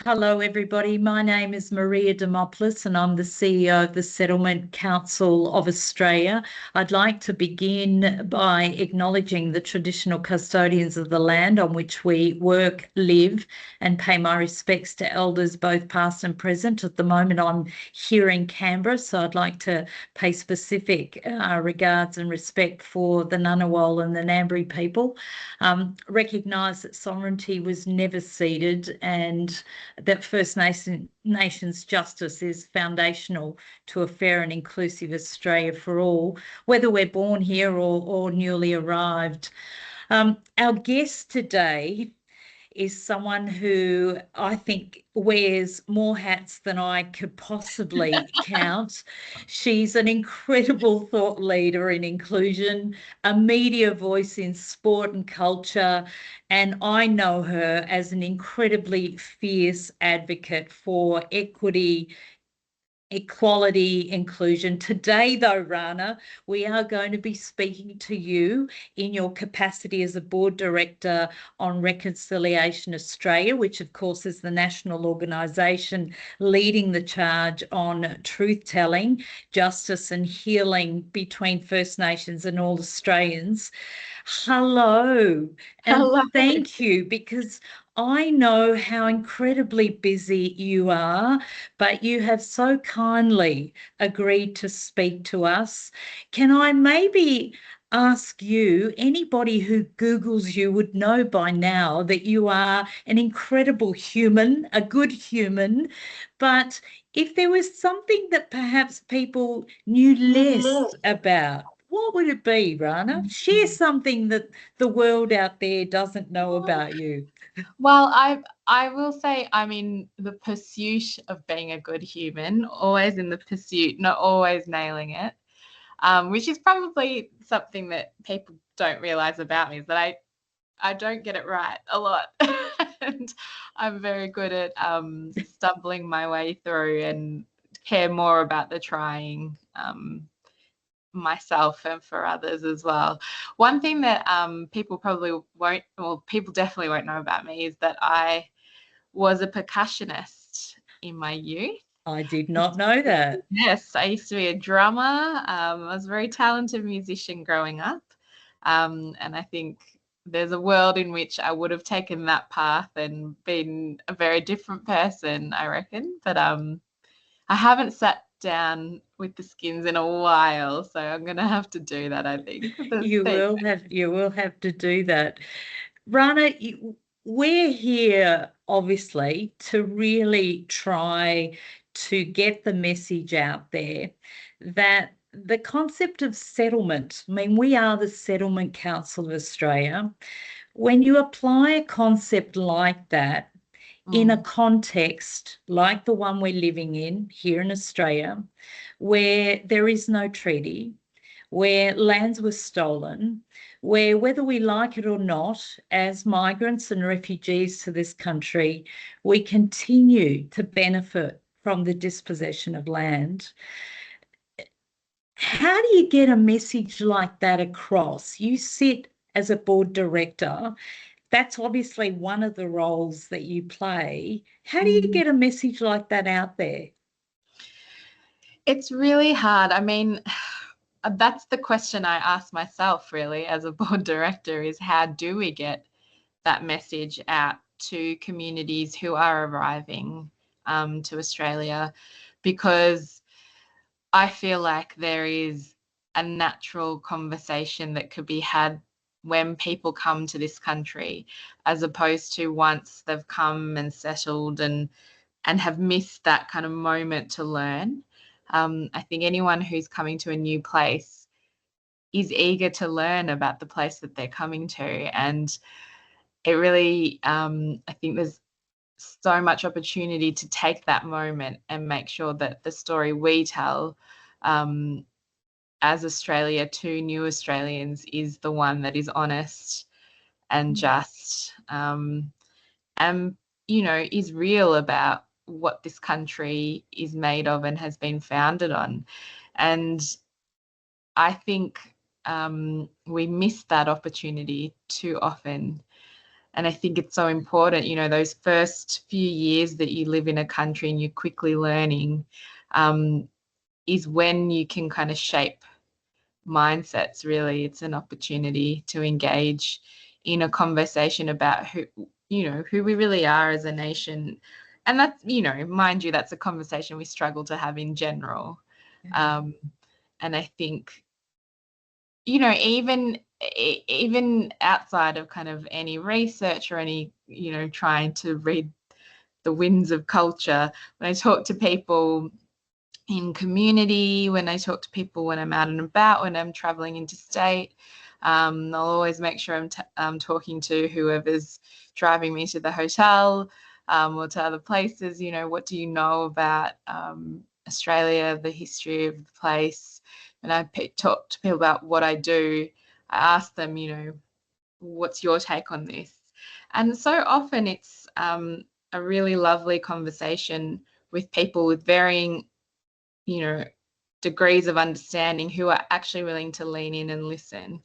Hello, everybody. My name is Maria Demopoulos, and I'm the CEO of the Settlement Council of Australia. I'd like to begin by acknowledging the traditional custodians of the land on which we work, live, and pay my respects to elders, both past and present. At the moment, I'm here in Canberra, so I'd like to pay specific regards and respect for the Ngunnawal and the Ngambri people. Recognise that sovereignty was never ceded, and that First Nations justice is foundational to a fair and inclusive Australia for all, whether we're born here or newly arrived. Our guest today is someone who I think wears more hats than I could possibly count. She's an incredible thought leader in inclusion, a media voice in sport and culture, and I know her as an incredibly fierce advocate for equity, equality, inclusion. Today, though, Rana, we are going to be speaking to you in your capacity as a board director on Reconciliation Australia, which of course is the national organisation leading the charge on truth-telling, justice and healing between First Nations and all Australians. Hello, and Hello. thank you, because I know how incredibly busy you are, but you have so kindly agreed to speak to us. Can I maybe ask you, anybody who Googles you would know by now that you are an incredible human, a good human, but if there was something that perhaps people knew less about, what would it be, Rana? Share something that the world out there doesn't know about you. Well, I will say I'm in the pursuit of being a good human, always in the pursuit, not always nailing it, which is probably something that people don't realize about me, is that I don't get it right a lot. And I'm very good at stumbling my way through and care more about the trying. Myself and for others as well. One thing that people probably won't, well, people definitely won't know about me is that I was a percussionist in my youth. I did not know that. Yes, I used to be a drummer. I was a very talented musician growing up. And I think there's a world in which I would have taken that path and been a very different person, I reckon. But I haven't sat down with the skins in a while, so I'm going to have to do that, I think. You will have to do that. Rana, we're here obviously to really try to get the message out there that the concept of settlement, I mean, we are the Settlement Council of Australia. When you apply a concept like that in a context like the one we're living in here in Australia, where there is no treaty, where lands were stolen, where, whether we like it or not, as migrants and refugees to this country, we continue to benefit from the dispossession of land. How do you get a message like that across? You sit as a board director. That's obviously one of the roles that you play. How do you get a message like that out there? It's really hard. I mean, that's the question I ask myself really as a board director, is how do we get that message out to communities who are arriving to Australia? Because I feel like there is a natural conversation that could be had when people come to this country, as opposed to once they've come and settled and have missed that kind of moment to learn. I think anyone who's coming to a new place is eager to learn about the place that they're coming to. And it really, I think there's so much opportunity to take that moment and make sure that the story we tell as Australia to new Australians is the one that is honest and just, and, you know, is real about what this country is made of and has been founded on. And I think we miss that opportunity too often. And I think it's so important, you know, those first few years that you live in a country and you're quickly learning, is when you can kind of shape mindsets. Really, it's an opportunity to engage in a conversation about who, you know, who we really are as a nation. And that's, you know, mind you, that's a conversation we struggle to have in general. And I think, you know, even outside of kind of any research or any, you know, trying to read the winds of culture, when I talk to people in community, when I talk to people when I'm out and about, when I'm traveling interstate, I'll always make sure I'm talking to whoever's driving me to the hotel, or to other places. You know, what do you know about Australia, the history of the place? And I talk to people about what I do. I ask them, you know, what's your take on this? And so often it's a really lovely conversation with people with varying, you know, degrees of understanding, who are actually willing to lean in and listen,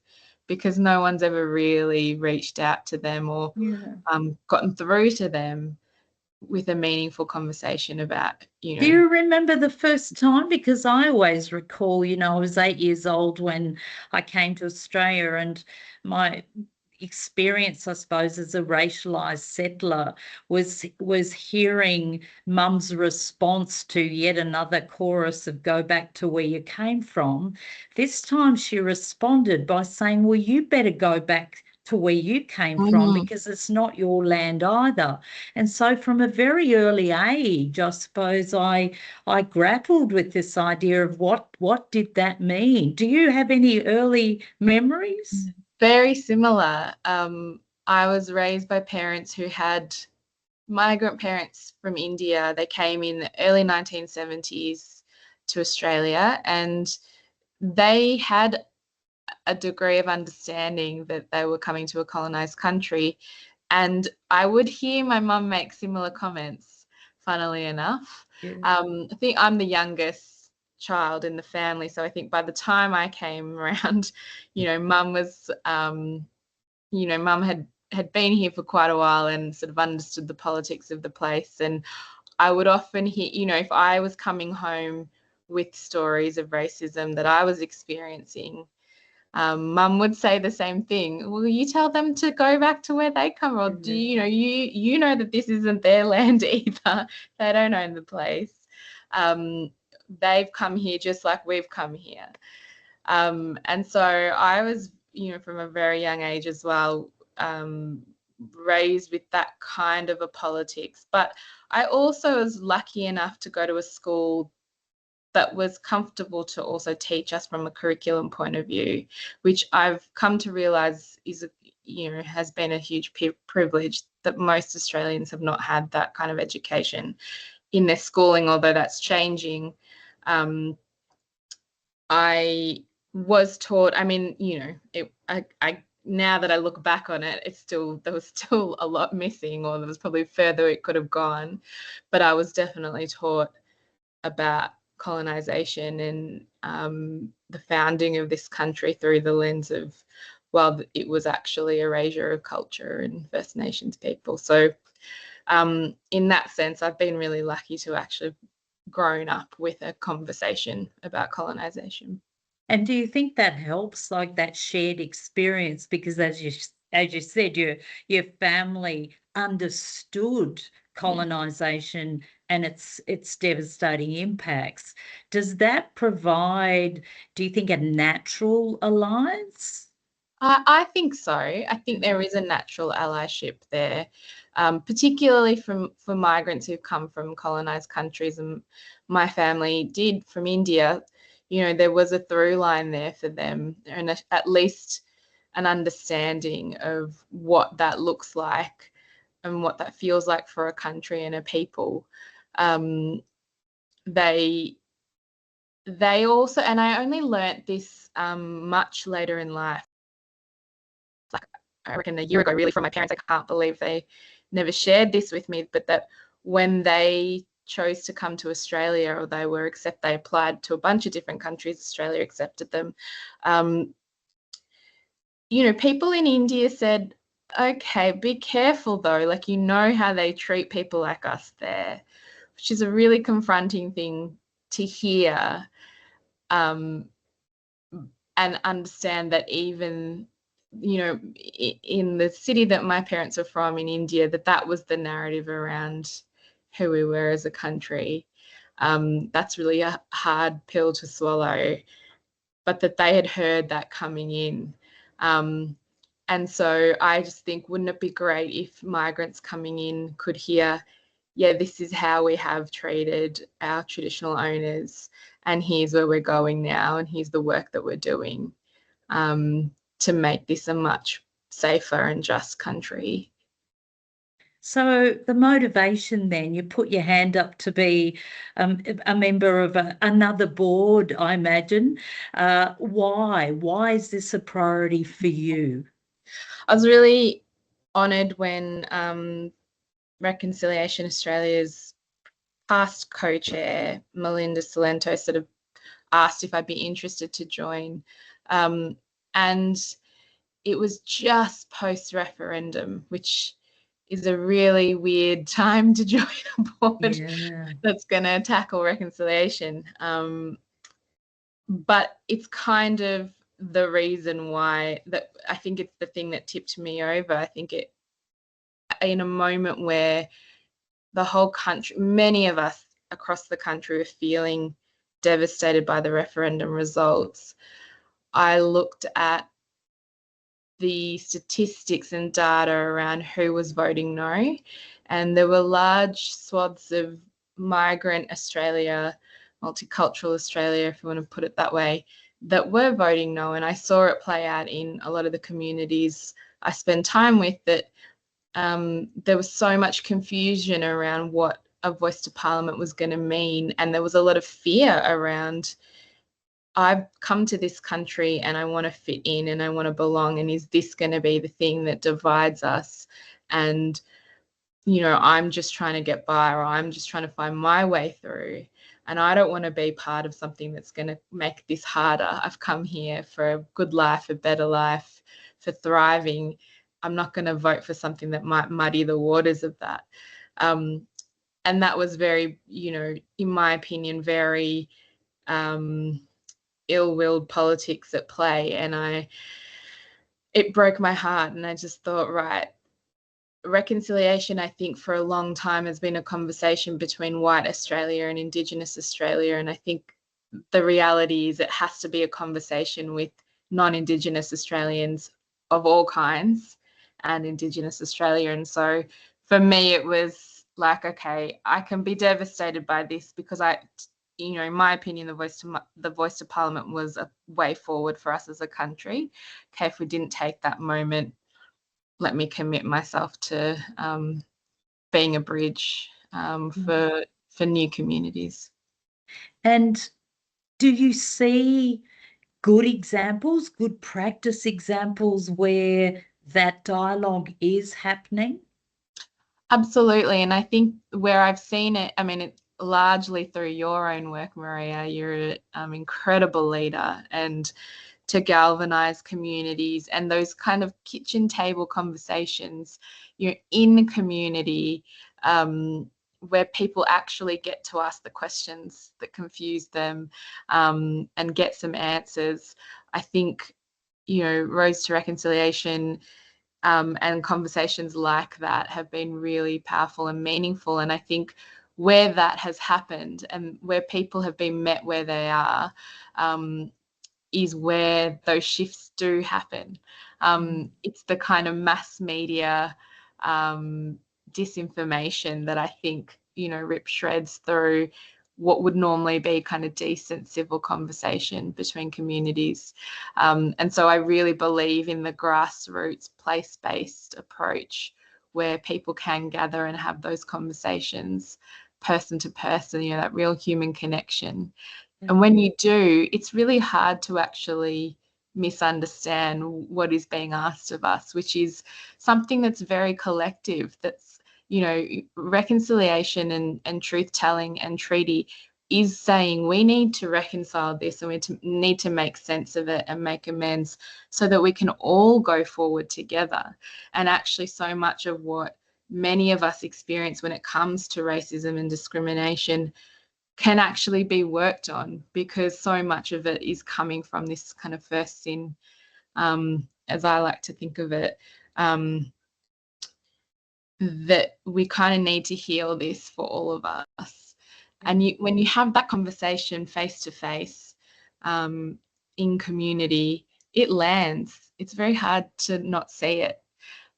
because no one's ever really reached out to them or gotten through to them with a meaningful conversation about, you Do know. you remember the first time? Because I always recall, you know, I was 8 years old when I came to Australia, and my experience, I suppose, as a racialized settler was hearing Mum's response to yet another chorus of "Go back to where you came from." This time she responded by saying, "Well, you better go back to where you came from, because it's not your land either." And so from a very early age, I suppose I grappled with this idea of what did that mean? Do you have any early memories? Very similar. I was raised by parents who had migrant parents from India. They came in the early 1970s to Australia, and they had a degree of understanding that they were coming to a colonized country. And I would hear my mum make similar comments, funnily enough. I think I'm the youngest child in the family, so I think by the time I came around, you know, mum was, you know, mum had been here for quite a while and sort of understood the politics of the place. And I would often hear, you know, if I was coming home with stories of racism that I was experiencing, Mum would say the same thing. Well, you tell them to go back to where they come, or do you know, you know that this isn't their land either. They don't own the place. They've come here just like we've come here. And so I was, you know, from a very young age as well, raised with that kind of a politics. But I also was lucky enough to go to a school that was comfortable to also teach us from a curriculum point of view, which I've come to realize is, you know, has been a huge privilege, that most Australians have not had that kind of education in their schooling, although that's changing. I was taught, I mean, you know, I now that I look back on it, there was still a lot missing, or there was probably further it could have gone, but I was definitely taught about colonization and the founding of this country through the lens of, well, it was actually erasure of culture and First Nations people. So in that sense, I've been really lucky to actually grown up with a conversation about colonization. And do you think that helps, like that shared experience? Because as you said, your family understood colonization and its devastating impacts. Does that provide, do you think, a natural alliance? I think so. I think there is a natural allyship there, particularly for migrants who've come from colonized countries. And my family did from India. You know, there was a through line there for them, and at least an understanding of what that looks like and what that feels like for a country and a people. Um, they they also, and I only learnt this much later in life, like I reckon a year ago, really, from my parents. I can't believe they never shared this with me, but that when they chose to come to Australia, or they applied to a bunch of different countries, Australia accepted them. You know, people in India said, okay, be careful though. Like, you know how they treat people like us there, which is a really confronting thing to hear, and understand that even, in the city that my parents are from in India, that was the narrative around who we were as a country. That's really a hard pill to swallow, but that they had heard that coming in. And so I just think, wouldn't it be great if migrants coming in could hear, yeah, this is how we have treated our traditional owners, and here's where we're going now, and here's the work that we're doing, to make this a much safer and just country. So the motivation then, you put your hand up to be a member of another board, I imagine. Why? Why is this a priority for you? I was really honoured when Reconciliation Australia's past co-chair, Melinda Salento, sort of asked if I'd be interested to join. And it was just post-referendum, which is a really weird time to join a board that's going to tackle reconciliation. But it's kind of the reason why, that I think it's the thing that tipped me over. I think it, in a moment where the whole country, many of us across the country, were feeling devastated by the referendum results, I looked at the statistics and data around who was voting no, and there were large swaths of migrant Australia, multicultural Australia, if you want to put it that way, that were voting no. And I saw it play out in a lot of the communities I spend time with, that there was so much confusion around what a voice to parliament was going to mean, and there was a lot of fear around, I've come to this country and I want to fit in and I want to belong, and is this going to be the thing that divides us? And, I'm just trying to get by, or I'm just trying to find my way through, and I don't want to be part of something that's going to make this harder. I've come here for a good life, a better life, for thriving. I'm not going to vote for something that might muddy the waters of that. And that was very, in my opinion, very ill-willed politics at play, and it broke my heart. And I just thought, right, reconciliation, I think, for a long time has been a conversation between white Australia and Indigenous Australia, and I think the reality is it has to be a conversation with non-Indigenous Australians of all kinds and Indigenous Australia. And so for me, it was like, okay, I can be devastated by this because in my opinion, the voice to parliament was a way forward for us as a country. Okay, if we didn't take that moment, let me commit myself to being a bridge for new communities. And do you see good examples, good practice examples where that dialogue is happening? Absolutely. And I think where I've seen it, I mean, it's largely through your own work, Maria. You're an incredible leader, and to galvanize communities and those kind of kitchen table conversations, you're in community, where people actually get to ask the questions that confuse them, and get some answers. I think, Roads to Reconciliation, and conversations like that have been really powerful and meaningful. And I think where that has happened and where people have been met where they are, is where those shifts do happen. It's the kind of mass media disinformation that I think, rip shreds through what would normally be kind of decent civil conversation between communities. And so I really believe in the grassroots, place-based approach where people can gather and have those conversations person to person, that real human connection. And when you do, it's really hard to actually misunderstand what is being asked of us, which is something that's very collective. That's, reconciliation and truth telling and treaty is saying we need to reconcile this and need to make sense of it and make amends so that we can all go forward together. And actually, so much of what many of us experience when it comes to racism and discrimination can actually be worked on, because so much of it is coming from this kind of first sin, as I like to think of it, that we kind of need to heal this for all of us. And when you have that conversation face to face in community, it lands. It's very hard to not see it.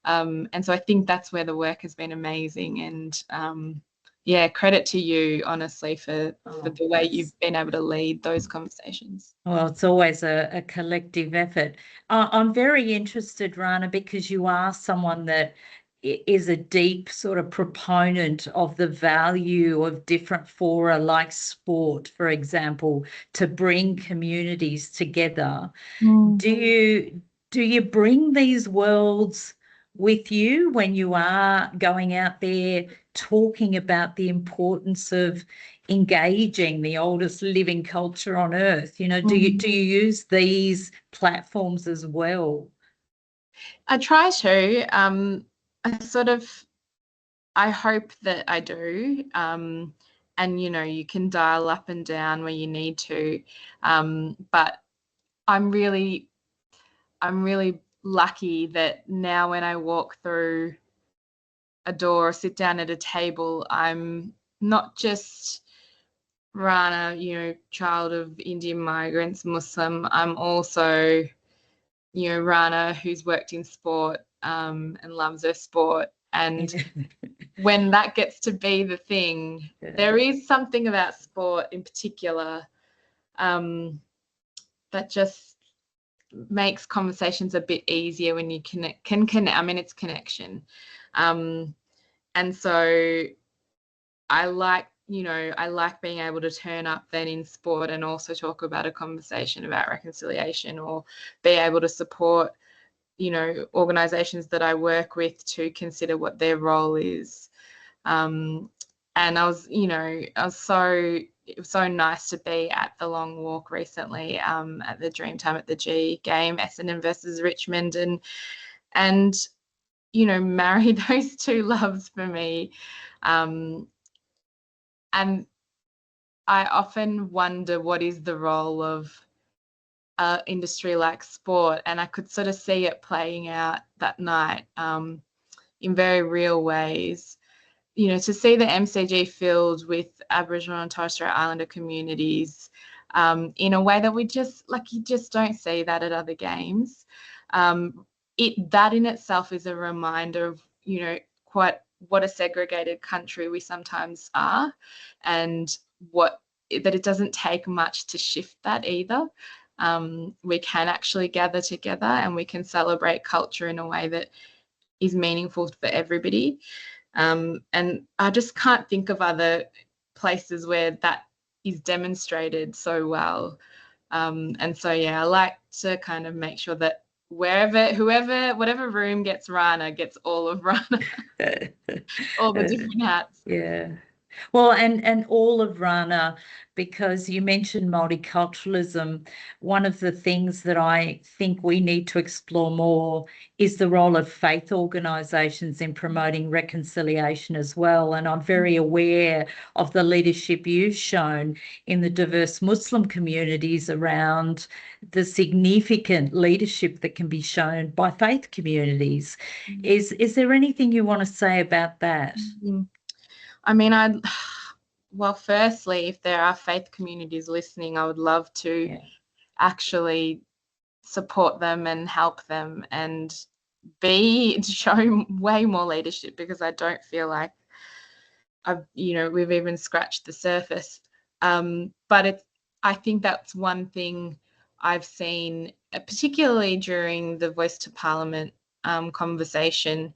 And so I think that's where the work has been amazing. And yeah, credit to you, honestly, for the way you've been able to lead those conversations. Well, it's always a collective effort. I'm very interested, Rana, because you are someone that is a deep sort of proponent of the value of different fora like sport, for example, to bring communities together. Do you bring these worlds with you when you are going out there talking about the importance of engaging the oldest living culture on earth? You know, do you use these platforms as well? I try to. I hope that I do. And you can dial up and down where you need to. But I'm really lucky that now when I walk through a door or sit down at a table, I'm not just Rana, child of Indian migrants, Muslim. I'm also, Rana who's worked in sport and loves her sport. And when that gets to be the thing, there is something about sport in particular that just makes conversations a bit easier when you can connect. I mean, it's connection. And so I like being able to turn up then in sport and also talk about a conversation about reconciliation, or be able to support, organizations that I work with to consider what their role is. And it was so nice to be at the long walk recently, at the Dreamtime at the G game, Essendon versus Richmond, and marry those two loves for me. And I often wonder what is the role of industry like sport, and I could sort of see it playing out that night in very real ways. To see the MCG filled with Aboriginal and Torres Strait Islander communities in a way that you just don't see that at other games. That in itself is a reminder of, quite what a segregated country we sometimes are, and that it doesn't take much to shift that either. We can actually gather together and we can celebrate culture in a way that is meaningful for everybody. And I just can't think of other places where that is demonstrated so well. And so, yeah, I like to kind of make sure that whatever room gets Rana gets all of Rana, all the different hats. Yeah. Well, and all of Rana, because you mentioned multiculturalism, one of the things that I think we need to explore more is the role of faith organisations in promoting reconciliation as well. And I'm very aware of the leadership you've shown in the diverse Muslim communities around the significant leadership that can be shown by faith communities. Is there anything you want to say about that? I mean, well, firstly, if there are faith communities listening, I would love to actually support them and help them and show way more leadership, because I don't feel like we've even scratched the surface. But I think that's one thing I've seen, particularly during the Voice to Parliament conversation.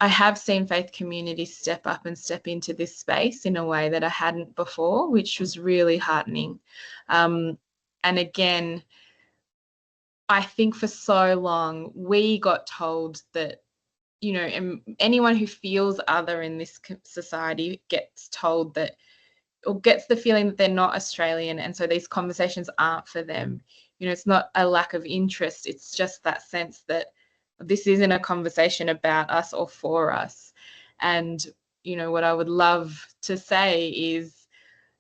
I have seen faith communities step up and step into this space in a way that I hadn't before, which was really heartening. And again, I think for so long we got told that, anyone who feels other in this society gets told that or gets the feeling that they're not Australian, and so these conversations aren't for them. You know, it's not a lack of interest, it's just that sense that this isn't a conversation about us or for us. And, you know, what I would love to say is,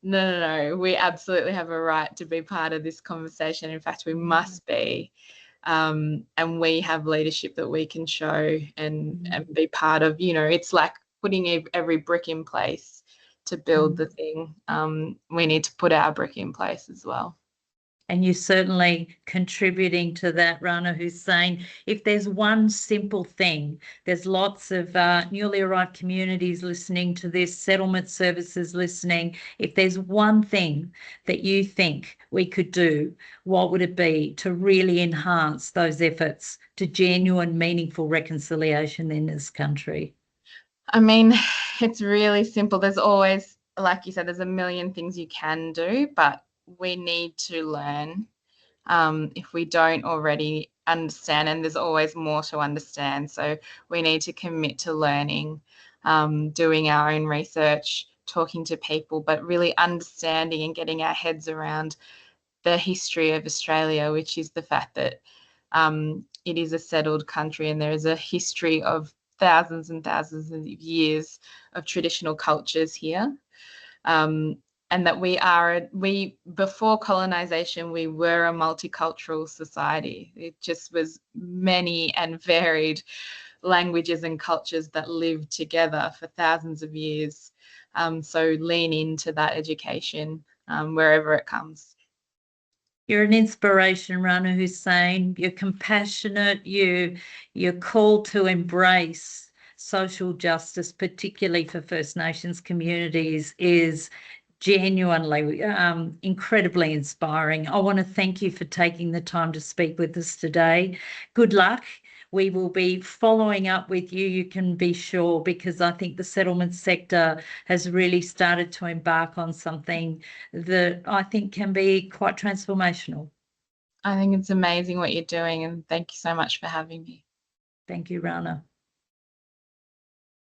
no, we absolutely have a right to be part of this conversation. In fact, we must be. And we have leadership that we can show and be part of. You know, it's like putting every brick in place to build the thing. We need to put our brick in place as well. And you're certainly contributing to that, Rana, who's saying if there's one simple thing, there's lots of newly arrived communities listening to this, settlement services listening. If there's one thing that you think we could do, what would it be to really enhance those efforts to genuine, meaningful reconciliation in this country? I mean, it's really simple. There's always, like you said, there's a million things you can do, but we need to learn. If we don't already understand, and there's always more to understand. So we need to commit to learning, doing our own research, talking to people, but really understanding and getting our heads around the history of Australia, which is the fact that it is a settled country and there is a history of thousands and thousands of years of traditional cultures here. And that we before colonization, we were a multicultural society. It just was many and varied languages and cultures that lived together for thousands of years. So lean into that education wherever it comes. You're an inspiration, Rana Hussein. You're compassionate. You're called to embrace social justice, particularly for First Nations communities, is genuinely incredibly inspiring. I want to thank you for taking the time to speak with us today. Good luck. We will be following up with you, you can be sure, because I think the settlement sector has really started to embark on something that I think can be quite transformational. I think it's amazing what you're doing, and thank you so much for having me. Thank you, Rana.